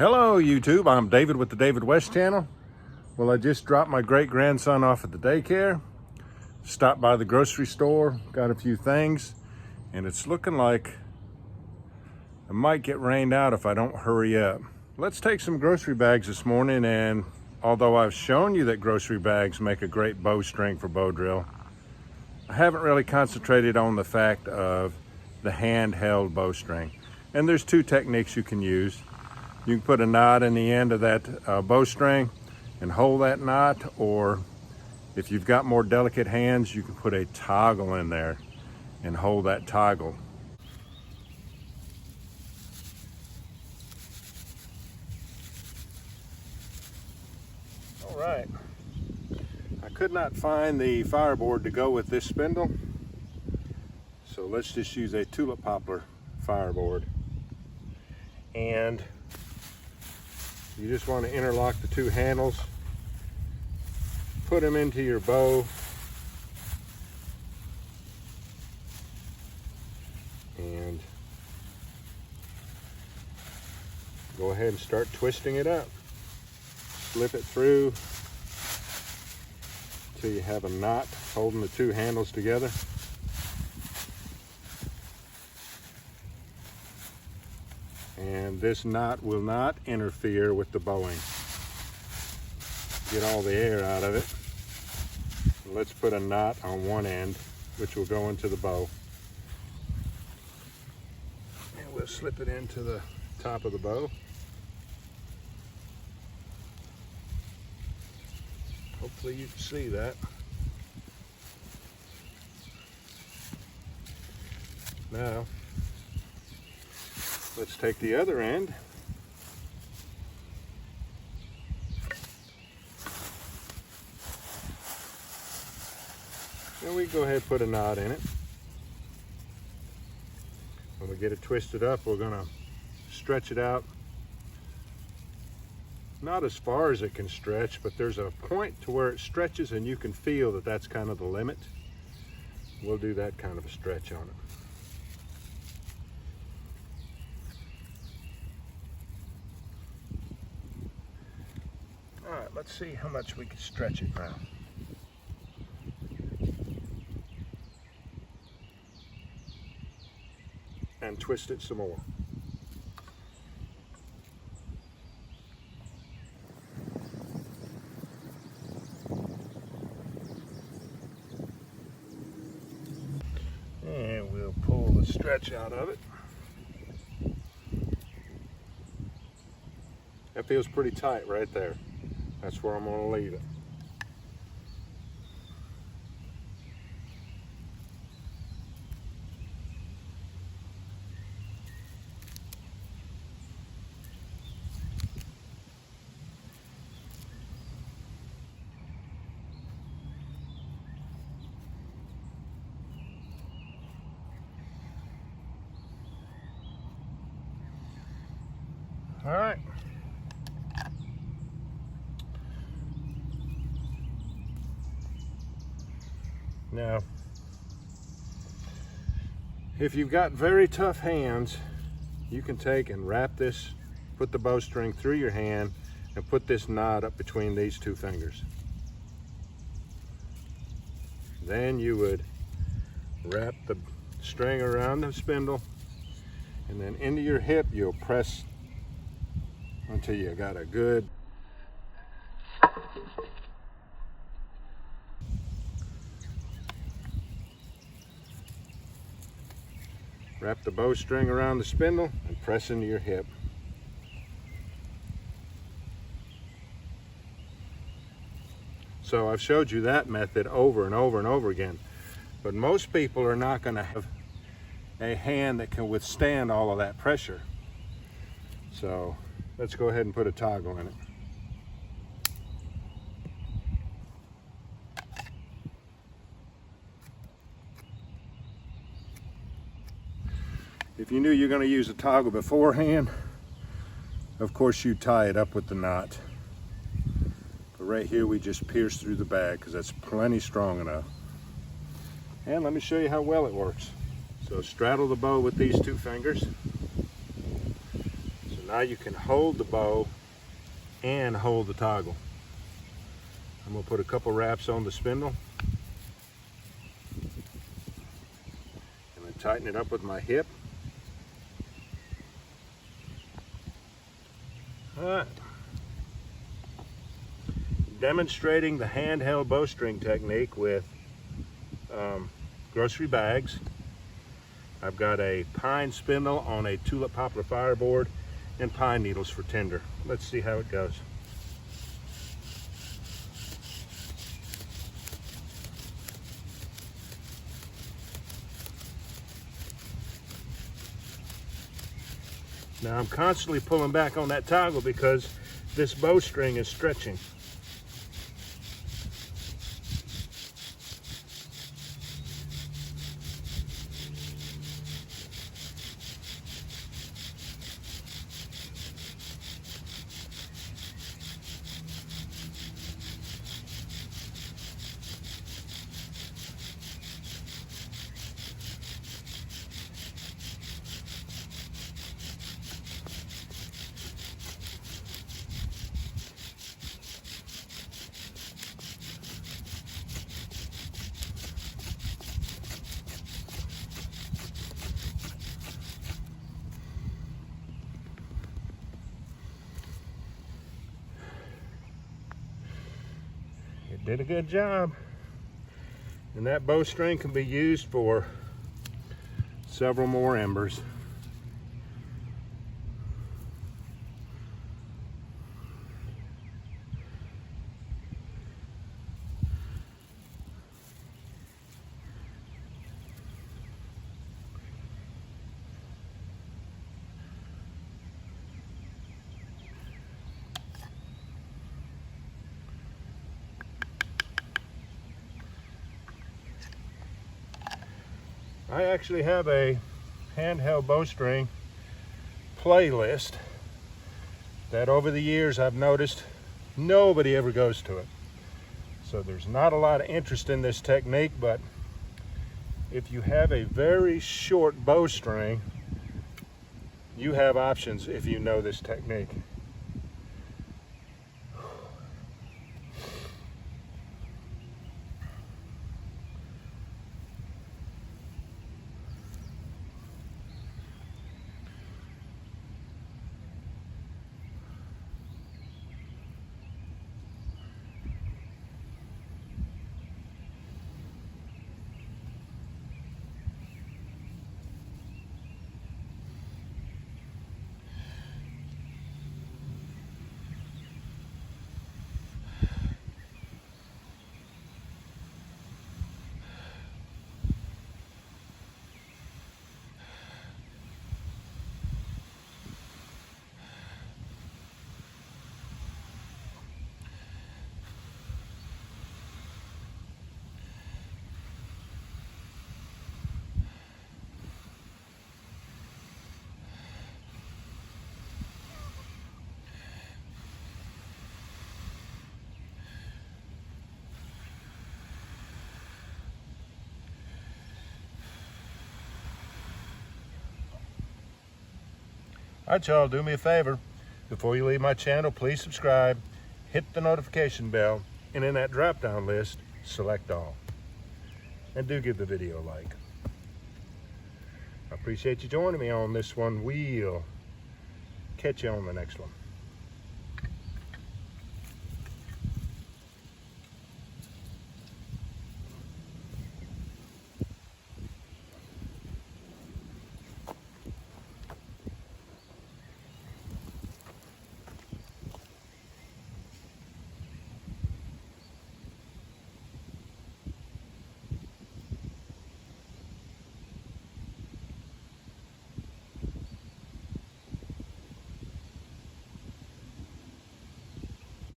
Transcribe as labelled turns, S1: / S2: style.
S1: Hello YouTube, I'm David with the David West channel. Well, I just dropped my great-grandson off at the daycare, stopped by the grocery store, got a few things, and it's looking like it might get rained out if I don't hurry up. Let's take some grocery bags this morning, and although I've shown you that grocery bags make a great bowstring for bow drill, I haven't really concentrated on the fact of the handheld bowstring. And there's two techniques you can use. You can put a knot in the end of that bowstring and hold that knot, or if you've got more delicate hands, you can put a toggle in there and hold that toggle. All right, I could not find the fireboard to go with this spindle, so let's just use a Tulip Poplar fireboard. And you just want to interlock the two handles, put them into your bow, and go ahead and start twisting it up. Slip it through until you have a knot holding the two handles together. And this knot will not interfere with the bowing. Get all the air out of it. Let's put a knot on one end, which will go into the bow. And we'll slip it into the top of the bow. Hopefully you can see that. Now, let's take the other end. And we go ahead and put a knot in it. When we get it twisted up, we're going to stretch it out. Not as far as it can stretch, but there's a point to where it stretches and you can feel that that's kind of the limit. We'll do that kind of a stretch on it. All right, let's see how much we can stretch it now. And twist it some more. And we'll pull the stretch out of it. That feels pretty tight right there. That's where I'm going to leave it. All right. Now, if you've got very tough hands, you can take and wrap this, put the bowstring through your hand, and put this knot up between these two fingers. Then you would wrap the string around the spindle, and then into your hip you'll press until you got a good wrap the bowstring around the spindle and press into your hip. So I've showed you that method over and over and over again, but most people are not going to have a hand that can withstand all of that pressure. So let's go ahead and put a toggle in it. If you knew you're going to use a toggle beforehand, of course you tie it up with the knot. But right here we just pierce through the bag because that's plenty strong enough. And let me show you how well it works. So straddle the bow with these two fingers. So now you can hold the bow and hold the toggle. I'm going to put a couple wraps on the spindle and then tighten it up with my hip. All right. Demonstrating the handheld bowstring technique with grocery bags. I've got a pine spindle on a Tulip Poplar fireboard and pine needles for tinder. Let's see how it goes. Now I'm constantly pulling back on that toggle because this bowstring is stretching. It did a good job. And that bowstring can be used for several more embers. I actually have a handheld bowstring playlist that over the years I've noticed nobody ever goes to it. So there's not a lot of interest in this technique, but if you have a very short bowstring, you have options if you know this technique. All right, y'all, do me a favor. Before you leave my channel, please subscribe, hit the notification bell, and in that drop-down list, select all. And do give the video a like. I appreciate you joining me on this one. We'll catch you on the next one.